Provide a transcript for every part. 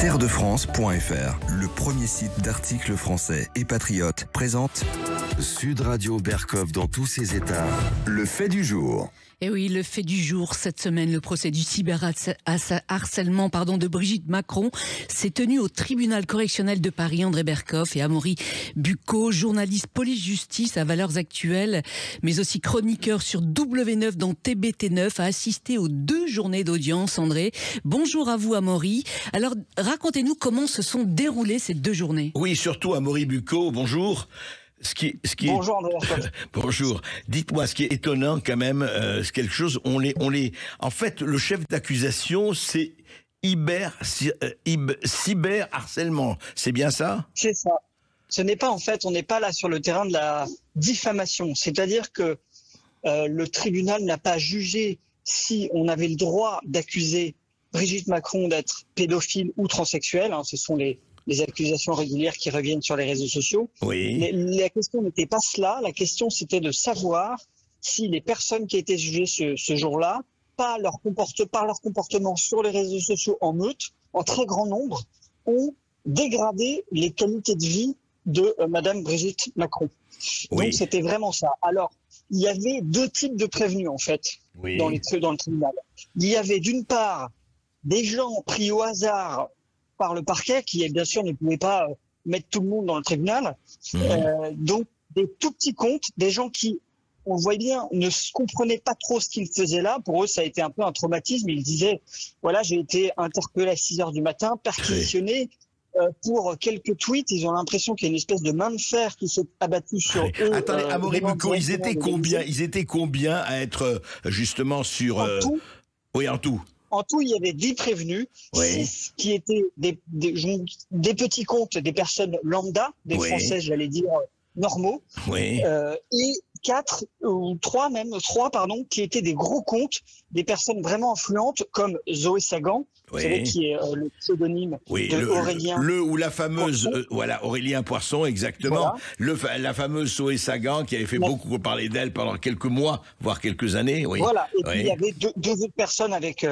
Terredefrance.fr, le premier site d'articles français et patriotes, présente Sud Radio Berkov dans tous ses états. Le fait du jour. Et oui, le fait du jour, cette semaine, le procès du cyberharcèlement de Brigitte Macron s'est tenu au tribunal correctionnel de Paris. André Berkov et Amaury Bucco, journalistes police-justice à Valeurs Actuelles, mais aussi chroniqueur sur W9 dans TBT9, a assisté aux 2 journées d'audience. André, bonjour à vous Amaury. Alors, racontez-nous comment se sont déroulées ces 2 journées. Oui, surtout Amaury Bucco, bonjour. Bonjour André. Bonjour. Dites-moi, ce qui est étonnant quand même, c'est quelque chose. En fait, le chef d'accusation, c'est cyberharcèlement. C'est bien ça ? C'est ça. Ce n'est pas, en fait, on n'est pas là sur le terrain de la diffamation. C'est-à-dire que le tribunal n'a pas jugé si on avait le droit d'accuser Brigitte Macron d'être pédophile ou transsexuelle. Ce sont les accusations régulières qui reviennent sur les réseaux sociaux. Oui. Mais la question n'était pas cela. La question, c'était de savoir si les personnes qui étaient jugées ce jour-là, par leur comportement sur les réseaux sociaux en meute, en très grand nombre, ont dégradé les qualités de vie de Madame Brigitte Macron. Oui. Donc, c'était vraiment ça. Alors, il y avait 2 types de prévenus, en fait, Oui. dans le tribunal. Il y avait d'une part des gens pris au hasard par le parquet, qui bien sûr ne pouvait pas mettre tout le monde dans le tribunal. Donc des tout petits comptes, des gens qui, on le voit bien, ne comprenaient pas trop ce qu'ils faisaient là. Pour eux, ça a été un peu un traumatisme. Ils disaient, voilà, j'ai été interpellé à 6 heures du matin, perquisitionné pour quelques tweets. Ils ont l'impression qu'il y a une espèce de main de fer qui s'est abattue sur eux. Attendez, Amaury Bucco, ils étaient combien à être justement sur... En tout, oui, en tout. En tout, il y avait 10 prévenus, Oui. 6 qui étaient des petits comptes, des personnes lambda, des Oui. Français, j'allais dire, normaux, Oui. et 3 qui étaient des gros comptes, des personnes vraiment influentes, comme Zoé Sagan, Oui. vous savez, qui est le pseudonyme de Aurélien. Ou la fameuse, Aurélien Poisson, exactement. Voilà. La fameuse Zoé Sagan, qui avait fait beaucoup parler d'elle pendant quelques mois, voire quelques années. Oui. Voilà. Et puis, Oui. il y avait deux autres personnes avec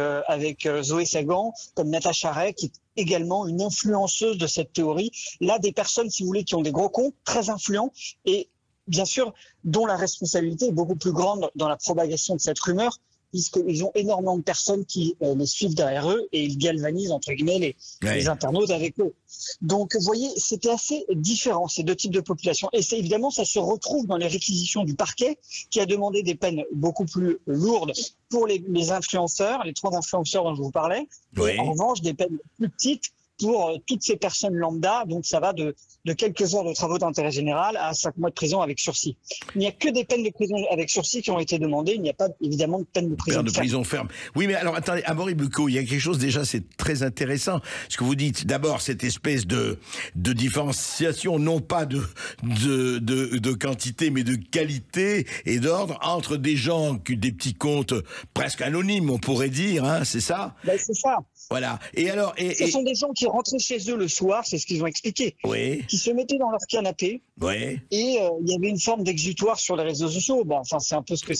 Zoé Sagan, comme Natacha Ray, qui est également une influenceuse de cette théorie. Là, des personnes, si vous voulez, qui ont des gros comptes, très influents, et bien sûr, dont la responsabilité est beaucoup plus grande dans la propagation de cette rumeur, puisqu'ils ont énormément de personnes qui les suivent derrière eux et ils galvanisent, entre guillemets, les internautes avec eux. Donc, vous voyez, c'était assez différent, ces 2 types de populations. Et évidemment, ça se retrouve dans les réquisitions du parquet, qui a demandé des peines beaucoup plus lourdes pour les influenceurs, les 3 influenceurs dont je vous parlais, Oui. et en revanche, des peines plus petites pour toutes ces personnes lambda. Donc, ça va de quelques heures de travaux d'intérêt général à 5 mois de prison avec sursis. Il n'y a que des peines de prison avec sursis qui ont été demandées. Il n'y a pas, évidemment, de peine de prison ferme. Oui, mais alors, attendez, Amaury Bucco, il y a quelque chose, déjà, c'est très intéressant. Ce que vous dites, d'abord, cette espèce de différenciation, non pas de quantité, mais de qualité et d'ordre, entre des gens des petits comptes presque anonymes, on pourrait dire, hein, c'est ça? C'est ça. Voilà. Et alors, ce sont des gens qui rentraient chez eux le soir, c'est ce qu'ils ont expliqué. Oui. Qui se mettaient dans leur canapé. Oui. Et il y avait une forme d'exutoire sur les réseaux sociaux. C'est un peu ce que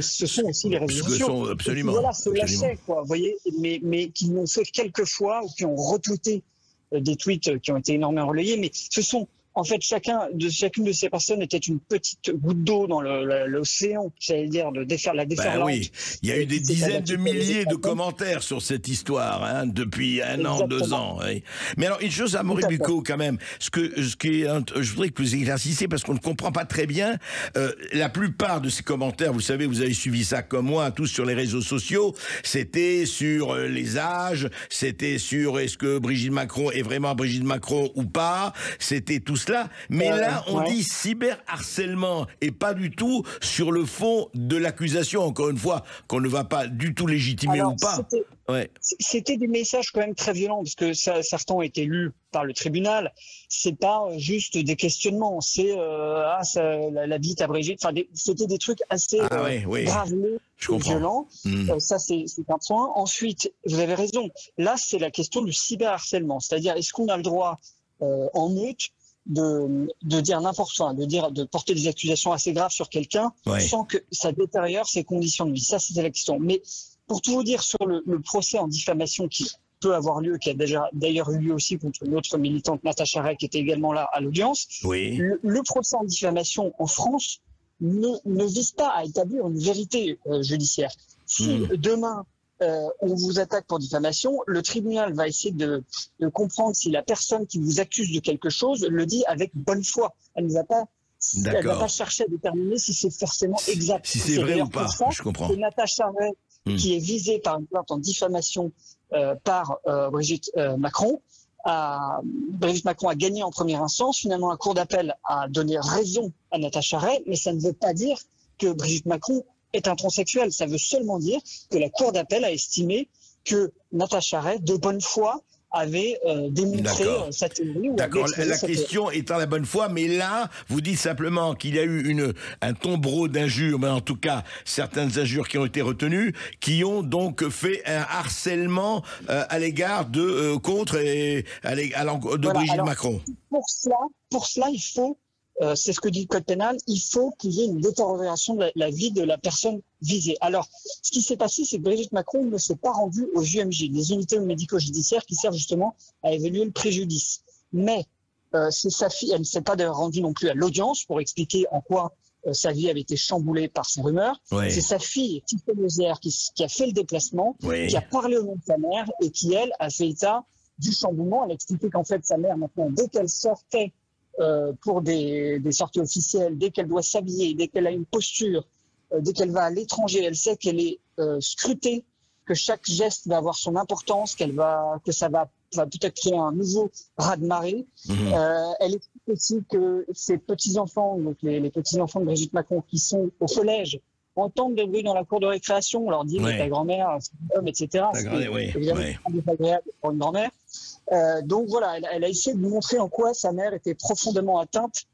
ce sont aussi les réseaux sociaux. Absolument. Et voilà, se lâchaient, quoi, vous voyez, mais qui l'ont fait quelques fois ou qui ont retweeté des tweets qui ont été énormément relayés. Mais ce sont, en fait, chacune de ces personnes était une petite goutte d'eau dans l'océan, j'allais dire, la déferlante. Oui, il y a eu des dizaines de milliers de commentaires sur cette histoire, hein, depuis 1 an, 2 ans. Oui. Mais alors, une chose à Amaury Bucco, quand même, je voudrais que vous éclaircissiez, parce qu'on ne comprend pas très bien, la plupart de ces commentaires, vous savez, vous avez suivi ça comme moi, tous sur les réseaux sociaux, c'était sur les âges, c'était sur est-ce que Brigitte Macron est vraiment Brigitte Macron ou pas, c'était tout cela, mais là on dit cyberharcèlement et pas du tout sur le fond de l'accusation, encore une fois, qu'on ne va pas du tout légitimer ou pas. C'était des messages quand même très violents, parce que certains ont été lus par le tribunal. C'est pas juste des questionnements, c'est la bite à Brigitte, c'était des trucs assez graveleux, violents. Ça c'est un point. Ensuite, vous avez raison, là c'est la question du cyberharcèlement, c'est-à-dire est-ce qu'on a le droit en meute de dire n'importe quoi, de porter des accusations assez graves sur quelqu'un sans que ça détériore ses conditions de vie. Ça, c'était la question. Mais pour tout vous dire sur le procès en diffamation qui peut avoir lieu, qui a déjà d'ailleurs eu lieu aussi contre une autre militante, Natacha Ray, qui était également là à l'audience. Oui. Le procès en diffamation en France ne vise pas à établir une vérité judiciaire. Si demain on vous attaque pour diffamation, le tribunal va essayer de comprendre si la personne qui vous accuse de quelque chose le dit avec bonne foi. Elle ne va pas chercher à déterminer si c'est forcément exact. Si c'est vrai ou pas, je comprends. C'est Natacha Ray qui est visée par une plainte en diffamation par Brigitte Macron. Brigitte Macron a gagné en première instance. Finalement, la Cour d'appel a donné raison à Natacha Ray, mais ça ne veut pas dire que Brigitte Macron est un transsexuel. Ça veut seulement dire que la Cour d'appel a estimé que Natacha Ray, de bonne foi, avait démontré sa théorie. D'accord, la question étant la bonne foi, mais là, vous dites simplement qu'il y a eu un tombereau d'injures, mais en tout cas, certaines injures qui ont été retenues, qui ont donc fait un harcèlement à l'égard de Brigitte Macron. Pour cela, il faut, c'est ce que dit le Code pénal, il faut qu'il y ait une détérioration de la vie de la personne visée. Alors, ce qui s'est passé, c'est que Brigitte Macron ne s'est pas rendue aux UMJ, les unités médico-judiciaires qui servent justement à évaluer le préjudice. Mais c'est sa fille, elle ne s'est pas d'ailleurs rendue non plus à l'audience pour expliquer en quoi sa vie avait été chamboulée par ces rumeurs. Oui. C'est sa fille, Tiffaine Auzière, qui a fait le déplacement, qui a parlé au nom de sa mère et qui, elle, a fait état du chamboulement. Elle a expliqué qu'en fait, sa mère, maintenant, dès qu'elle sortait pour des sorties officielles, dès qu'elle doit s'habiller, dès qu'elle a une posture, dès qu'elle va à l'étranger, elle sait qu'elle est scrutée, que chaque geste va avoir son importance, que ça va peut-être créer un nouveau raz-de-marée. Elle explique aussi que ses petits-enfants, donc les petits-enfants de Brigitte Macron qui sont au collège, entendent des bruits dans la cour de récréation, on leur dit mais ta grand-mère, c'est un homme, etc. C'est évidemment désagréable pour une grand-mère. Donc voilà, elle a essayé de montrer en quoi sa mère était profondément atteinte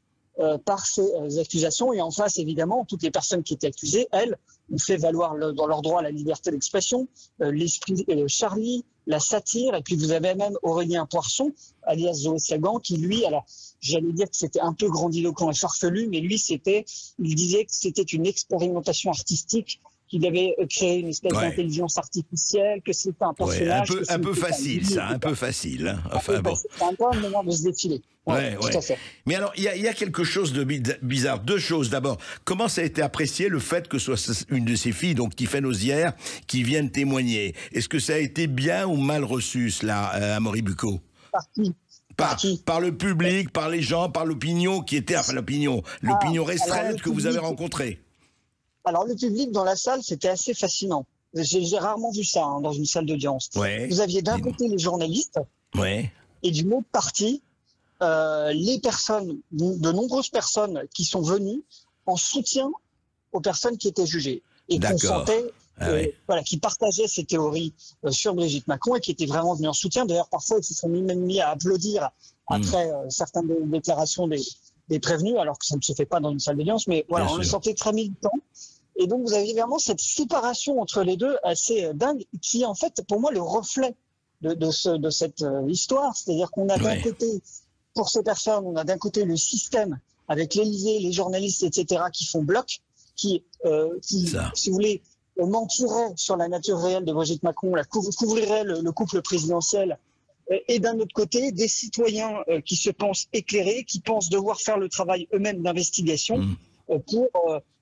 par ces accusations. Et en face, évidemment, toutes les personnes qui étaient accusées, elles, ont fait valoir dans leur droit à la liberté d'expression, l'esprit Charlie, la satire, et puis vous avez même Aurélien Poisson, alias Zoé Sagan, qui lui, alors j'allais dire que c'était un peu grandiloquent et farfelu, mais lui, il disait que c'était une expérimentation artistique, qu'il avait créé une espèce d'intelligence artificielle, que c'était un personnage... un peu facile, ça, un peu facile. Hein. Enfin, bon. C'est un peu un moment de se défiler. Tout à fait. Mais alors, il y a quelque chose de bizarre. Deux choses. D'abord, comment ça a été apprécié le fait que ce soit une de ses filles, donc Tiffaine Auzière, qui vienne témoigner? Est-ce que ça a été bien ou mal reçu, cela, Amaury Bucco? Par le public, par les gens, par l'opinion qui était... Enfin, l'opinion restreinte que vous avez rencontrée. Alors, le public dans la salle, c'était assez fascinant. J'ai rarement vu ça dans une salle d'audience. Vous aviez d'un côté les journalistes et d'une autre partie les personnes, de nombreuses personnes qui sont venues en soutien aux personnes qui étaient jugées et qui partageaient ces théories sur Brigitte Macron et qui étaient vraiment venus en soutien. D'ailleurs, parfois, ils se sont même mis à applaudir après certaines déclarations des prévenus, alors que ça ne se fait pas dans une salle d'audience, mais voilà, on le sentait très militant. Et donc, vous avez vraiment cette séparation entre les deux assez dingue, qui est en fait, pour moi, le reflet de cette histoire. C'est-à-dire qu'on a d'un côté, pour ces personnes, on a d'un côté le système, avec l'Élysée, les journalistes, etc., qui font bloc, qui si vous voulez, mentiraient sur la nature réelle de Brigitte Macron, couvriraient le couple présidentiel. Et d'un autre côté, des citoyens qui se pensent éclairés, qui pensent devoir faire le travail eux-mêmes d'investigation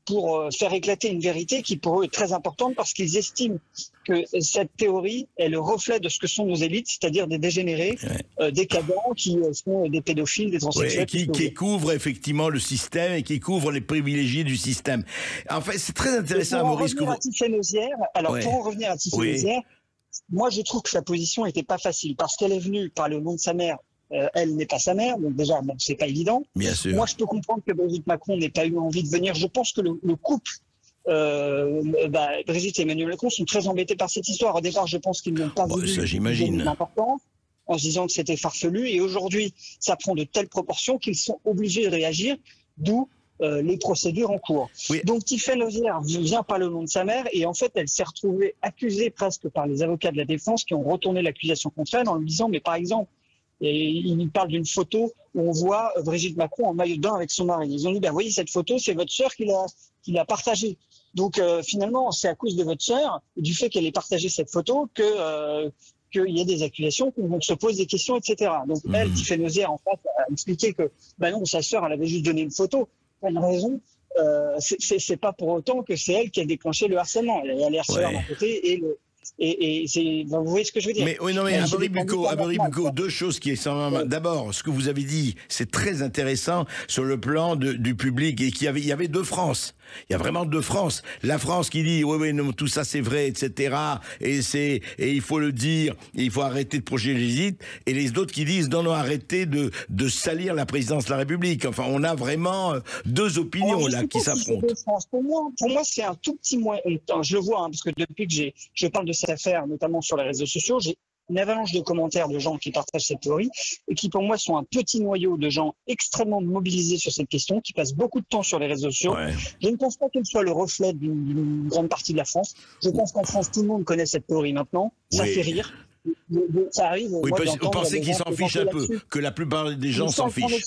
pour faire éclater une vérité qui pour eux est très importante parce qu'ils estiment que cette théorie est le reflet de ce que sont nos élites, c'est-à-dire des dégénérés, décadents, qui sont des pédophiles, des transsexuels. Qui couvrent effectivement le système et qui couvrent les privilégiés du système. En fait, c'est très intéressant, Maurice. Pour en revenir à Tiffaine Auzière, moi je trouve que sa position n'était pas facile parce qu'elle est venue parler au nom de sa mère. Elle n'est pas sa mère, donc déjà, c'est pas évident. Bien sûr. Moi, je peux comprendre que Brigitte Macron n'ait pas eu envie de venir. Je pense que le couple, Brigitte et Emmanuel Macron, sont très embêtés par cette histoire. Au départ, je pense qu'ils n'ont pas voulu donner d'importance en se disant que c'était farfelu. Et aujourd'hui, ça prend de telles proportions qu'ils sont obligés de réagir, d'où les procédures en cours. Donc, Tiffaine Auzière vient par le nom de sa mère et en fait, elle s'est retrouvée accusée presque par les avocats de la défense qui ont retourné l'accusation contre elle en lui disant, mais par exemple, et il parle d'une photo où on voit Brigitte Macron en maillot de bain avec son mari. Ils ont dit, voyez, cette photo, c'est votre sœur qui l'a partagée. Donc finalement, c'est à cause de votre sœur, du fait qu'elle ait partagé cette photo, que qu'il y a des accusations, qu'on se pose des questions, etc. Donc elle, Tiffaine Auzière, en fait, a expliqué que non, sa sœur, elle avait juste donné une photo. Elle a raison. C'est pas pour autant que c'est elle qui a déclenché le harcèlement. Il y a les harceleurs d'un côté vous voyez ce que je veux dire. Mais oui, non, mais Amaury Bucco, deux choses qui sont... D'abord, ce que vous avez dit, c'est très intéressant sur le plan du public, et il y avait deux France. Il y a vraiment deux France. La France qui dit oui, non, tout ça c'est vrai, etc. Et il faut le dire, il faut arrêter de projeter les élites. Et les autres qui disent non, arrêtez de salir la présidence de la République. Enfin, on a vraiment deux opinions là qui s'affrontent. Pour moi, c'est un tout petit moyen. Je le vois, parce que depuis que je parle de cette affaire, notamment sur les réseaux sociaux, j'ai une avalanche de commentaires de gens qui partagent cette théorie et qui, pour moi, sont un petit noyau de gens extrêmement mobilisés sur cette question, qui passent beaucoup de temps sur les réseaux sociaux. Ouais. Je ne pense pas qu'elle soit le reflet d'une grande partie de la France. Je pense qu'en France, tout le monde connaît cette théorie maintenant. Ça fait rire. Ça arrive. Oui, vous pensez qu'ils s'en fichent un peu, que la plupart des gens s'en fichent.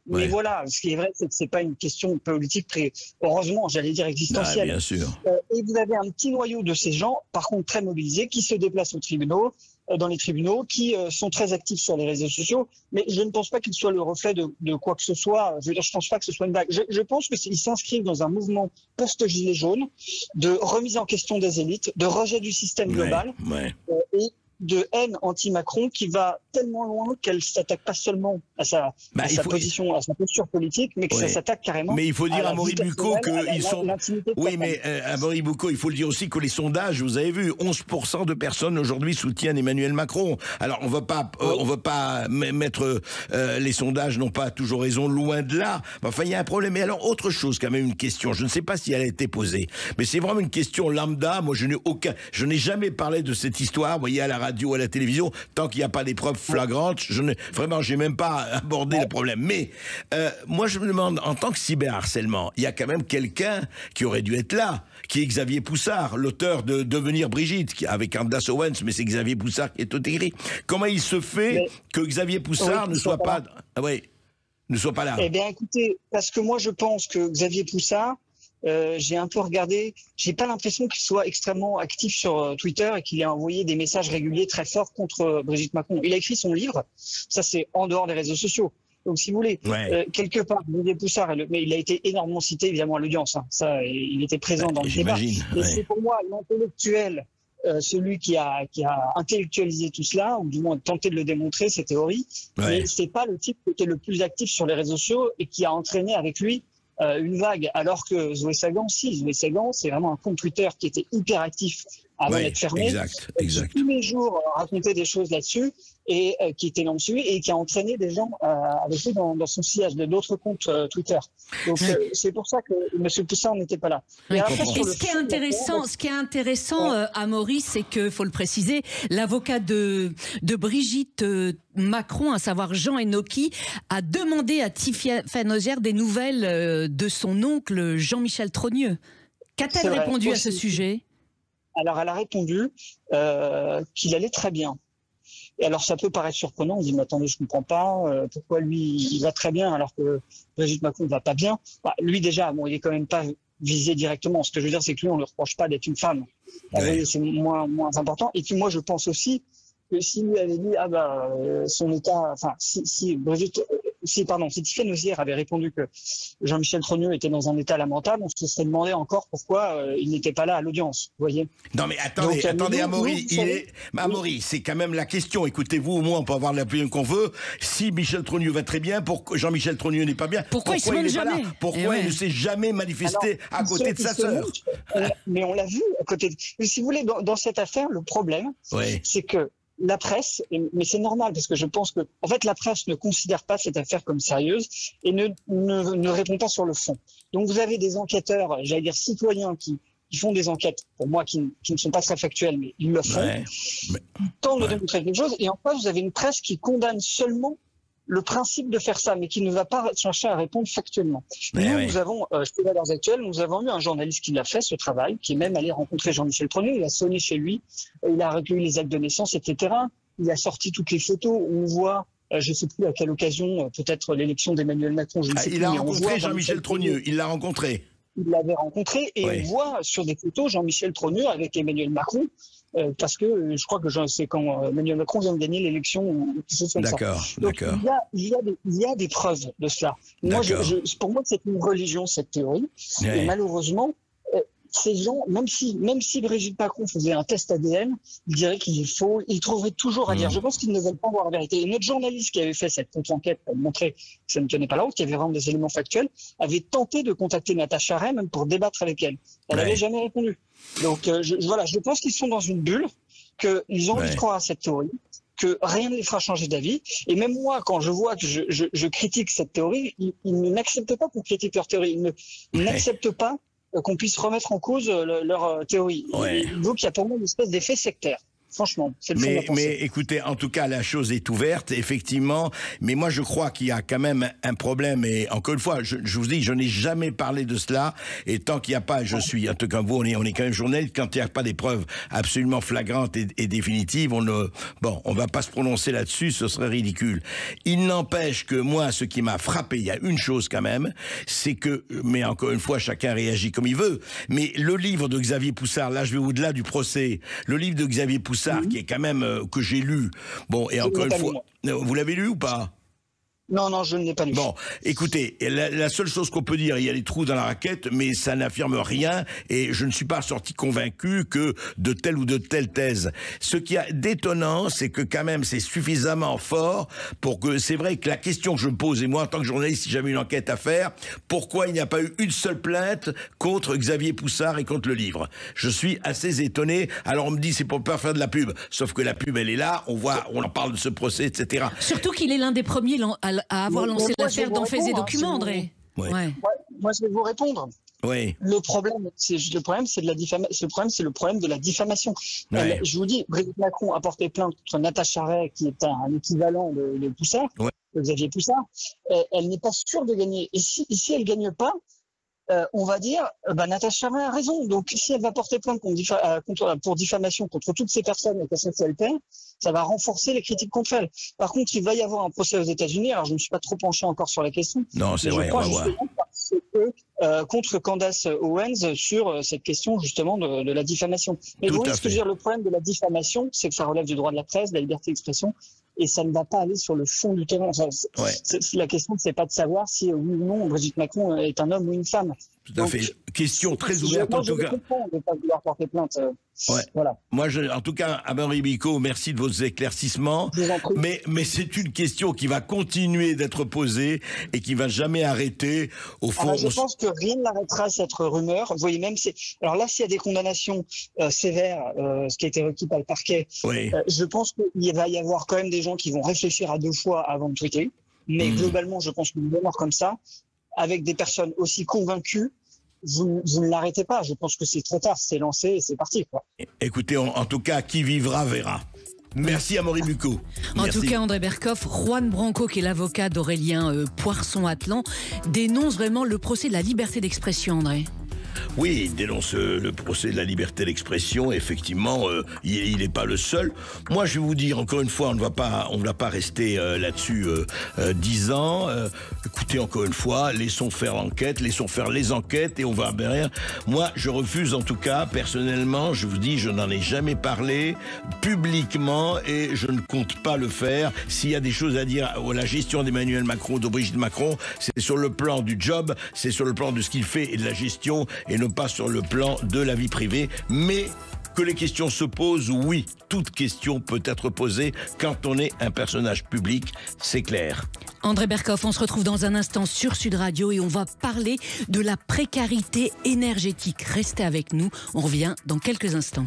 Mais voilà, ce qui est vrai, c'est que c'est pas une question politique très, heureusement, j'allais dire existentielle. Bien sûr. Et vous avez un petit noyau de ces gens, par contre très mobilisés, qui se déplacent aux tribunaux, dans les tribunaux, qui sont très actifs sur les réseaux sociaux. Mais je ne pense pas qu'il soit le reflet de quoi que ce soit. Je veux dire, je pense pas que ce soit une blague. Je pense qu'ils s'inscrivent dans un mouvement post-gilet jaune, de remise en question des élites, de rejet du système global, et de haine anti-Macron qui va tellement loin qu'elle s'attaque pas seulement à sa position, à sa posture politique, mais que ça s'attaque carrément. Mais il faut dire à Amaury Bucco qu'ils sont... Oui, mais Amaury Bucco, il faut le dire aussi que les sondages, vous avez vu, 11% de personnes aujourd'hui soutiennent Emmanuel Macron. Alors, on veut pas mettre les sondages n'ont pas toujours raison, loin de là. Enfin, il y a un problème. Et alors, autre chose, quand même, une question. Je ne sais pas si elle a été posée, mais c'est vraiment une question lambda. Moi, je n'ai jamais parlé de cette histoire, vous voyez, à la radio, à la télévision, tant qu'il n'y a pas des preuves flagrantes, vraiment, j'ai même pas abordé le problème. Mais moi, je me demande, en tant que cyberharcèlement, il y a quand même quelqu'un qui aurait dû être là, qui est Xavier Poussard, l'auteur de Devenir Brigitte, avec Candace Owens, mais c'est Xavier Poussard qui est tout écrit. Comment il se fait que Xavier Poussard ne soit pas là? Eh bien, écoutez, parce que moi, je pense que Xavier Poussard, j'ai un peu regardé, j'ai pas l'impression qu'il soit extrêmement actif sur Twitter et qu'il ait envoyé des messages réguliers très forts contre Brigitte Macron. Il a écrit son livre, ça c'est en dehors des réseaux sociaux. Donc si vous voulez, quelque part, Xavier Poussard, mais il a été énormément cité évidemment à l'audience, hein. Ça, il était présent dans le débat. Et c'est pour moi l'intellectuel, celui qui a intellectualisé tout cela, ou du moins tenté de le démontrer, ces théories. Mais c'est pas le type qui était le plus actif sur les réseaux sociaux et qui a entraîné avec lui une vague, alors que Zoé Sagan, c'est vraiment un compte Twitter qui était hyper actif avant d'être fermé, exact. Tous les jours racontait des choses là-dessus et qui était là-dessus et qui a entraîné des gens avec lui dans son sillage de d'autres comptes Twitter. Donc c'est pour ça que M. Poussard n'était pas là. Et ce qui est intéressant, Amaury, c'est que, faut le préciser, l'avocat de Brigitte Macron, à savoir Jean Enoki, a demandé à Tiffaine Auzière des nouvelles de son oncle Jean-Michel Trogneux. Qu'a-t-elle répondu à ce sujet ? Alors, elle a répondu qu'il allait très bien. Et alors, ça peut paraître surprenant. On dit, mais attendez, je ne comprends pas. Pourquoi lui, il va très bien alors que Brigitte Macron ne va pas bien. Lui, déjà, il n'est quand même pas visé directement. Ce que je veux dire, c'est que lui, on ne le reproche pas d'être une femme. C'est moins important. Et puis, moi, je pense aussi que s'il lui avait dit, son état... Enfin, si Tiffaine Auzière avait répondu que Jean-Michel Trogneux était dans un état lamentable, on se serait demandé encore pourquoi il n'était pas là à l'audience, vous voyez. Non mais attendez, Amaury, Amaury, c'est quand même la question. Écoutez-vous, au moins on peut avoir l'opinion qu'on veut. Si Michel Trogneux va très bien, Jean-Michel Trogneux n'est pas bien, pourquoi il ne pas là? Pourquoi il ne s'est jamais manifesté à côté de sa sœur? Mais on l'a vu à côté de... Si vous voulez, dans cette affaire, le problème, c'est que la presse, mais c'est normal parce que je pense que, en fait, la presse ne considère pas cette affaire comme sérieuse et ne répond pas sur le fond. Donc, vous avez des enquêteurs, j'allais dire citoyens, qui font des enquêtes, pour moi, qui ne sont pas très factuelles, mais ils le font. Ils tentent de démontrer quelque chose. Et en face, vous avez une presse qui condamne seulement le principe de faire ça, mais qui ne va pas chercher à répondre factuellement. Nous avons, chez Valeurs Actuelles, nous avons eu un journaliste qui l'a fait, ce travail, qui est même allé rencontrer Jean-Michel Trogneux, il a sonné chez lui, il a recueilli les actes de naissance, etc. Il a sorti toutes les photos où on voit, je ne sais plus à quelle occasion, peut-être l'élection d'Emmanuel Macron, je ne sais plus. Il a rencontré Jean-Michel Trogneux, il l'a rencontré. Il l'avait rencontré et on voit sur des photos Jean-Michel Trogneux avec Emmanuel Macron parce que je crois que c'est quand Emmanuel Macron vient de gagner l'élection ou quelque chose comme ça. Donc, il y a des preuves de cela. Moi, pour moi, c'est une religion, cette théorie. Ouais. Et malheureusement, ces gens, même si Brigitte Macron faisait un test ADN, il dirait qu'il est faux, il trouverait toujours à dire. Je pense qu'ils ne veulent pas voir la vérité. Et notre journaliste qui avait fait cette contre-enquête pour montrer que ça ne tenait pas la route, qui avait vraiment des éléments factuels, avait tenté de contacter Natacha Ray même pour débattre avec elle. Elle n'avait jamais répondu. Donc je pense qu'ils sont dans une bulle, qu'ils ont envie de croire à cette théorie, que rien ne les fera changer d'avis. Et même moi, quand je vois que je critique cette théorie, ils n'acceptent pas qu'on critique leur théorie. Ils n'acceptent pas qu'on puisse remettre en cause leur théorie. Ouais. Donc il y a pour moi une espèce d'effet sectaire. Franchement, c'est le fond de la pensée. Mais écoutez, en tout cas, la chose est ouverte, effectivement. Mais moi, je crois qu'il y a quand même un problème. Et encore une fois, je vous dis, je n'ai jamais parlé de cela. Et tant qu'il n'y a pas, en tout cas, vous, on est quand même journaliste. Quand il n'y a pas des preuves absolument flagrantes et définitives, on va pas se prononcer là-dessus. Ce serait ridicule. Il n'empêche que moi, ce qui m'a frappé, il y a une chose quand même, c'est que, mais encore une fois, chacun réagit comme il veut. Mais le livre de Xavier Poussard, là, je vais au-delà du procès. Le livre de Xavier Poussard, qui est quand même que j'ai lu. Bon, et encore une fois, vous l'avez lu ou pas? Non, je ne l'ai pas lu. Bon, écoutez, la seule chose qu'on peut dire, il y a des trous dans la raquette, mais ça n'affirme rien, et je ne suis pas sorti convaincu que de telle ou de telle thèse. Ce qui est d'étonnant, c'est que quand même, c'est suffisamment fort pour que, c'est vrai que la question que je me pose, et moi en tant que journaliste, si j'avais une enquête à faire, pourquoi il n'y a pas eu une seule plainte contre Xavier Poussard et contre le livre? Je suis assez étonné. Alors on me dit, c'est pour pas faire de la pub, sauf que la pub, elle est là, on en parle de ce procès, etc. Surtout qu'il est l'un des premiers à avoir lancé l'affaire dans Faits et Documents, André. Moi, je vais vous répondre. Oui. Le problème, c'est le problème de la diffamation. Ouais. Je vous dis, Brigitte Macron a porté plainte contre Natacha Ray, qui est un équivalent de Poussard, de Xavier Poussard. Elle n'est pas sûre de gagner. Et si elle gagne pas, on va dire, Natacha Ray a raison. Donc, si elle va porter plainte pour diffamation contre toutes ces personnes et qu'elle elle perd, ça va renforcer les critiques contre elle. Par contre, il va y avoir un procès aux États-Unis. Alors, je ne me suis pas trop penché encore sur la question. Non, c'est vrai, on va voir. Parce que, contre Candace Owens sur cette question, justement, de la diffamation. Mais vous voyez ce que je veux dire, le problème de la diffamation, c'est que ça relève du droit de la presse, de la liberté d'expression, et ça ne va pas aller sur le fond du terrain. Enfin, la question, c'est pas de savoir si, oui ou non, Brigitte Macron est un homme ou une femme. Tout à fait. Question très ouverte, en tout cas. Je comprends de ne pas vouloir porter plainte. Voilà. Moi, en tout cas, Amaury Bicot, merci de vos éclaircissements. Mais c'est une question qui va continuer d'être posée et qui va jamais arrêter. Au fond, je pense que rien n'arrêtera cette rumeur. Vous voyez, même alors là, s'il y a des condamnations sévères, ce qui a été requis par le parquet, je pense qu'il va y avoir quand même des gens qui vont réfléchir à 2 fois avant de tweeter. Mais globalement, je pense qu'une rumeur comme ça, avec des personnes aussi convaincues, vous ne l'arrêtez pas. Je pense que c'est trop tard, c'est lancé et c'est parti, quoi. Écoutez, en tout cas, qui vivra verra. Merci Amaury Bicot. En tout cas, André Berkoff, Juan Branco, qui est l'avocat d'Aurélien Poisson-Atlan, dénonce vraiment le procès de la liberté d'expression, André. Oui, il dénonce le procès de la liberté d'expression. Effectivement, il n'est pas le seul. Moi, je vais vous dire, encore une fois, on ne va pas rester là-dessus 10 ans. Écoutez, encore une fois, laissons faire l'enquête, laissons faire les enquêtes et on va derrière. Moi, je refuse, en tout cas, personnellement, je vous dis, je n'en ai jamais parlé publiquement et je ne compte pas le faire. S'il y a des choses à dire à la gestion d'Emmanuel Macron, de Brigitte Macron, c'est sur le plan du job, c'est sur le plan de ce qu'il fait et de la gestion, et non pas sur le plan de la vie privée, mais que les questions se posent, oui, toute question peut être posée quand on est un personnage public, c'est clair. André Berkoff, on se retrouve dans un instant sur Sud Radio et on va parler de la précarité énergétique. Restez avec nous, on revient dans quelques instants.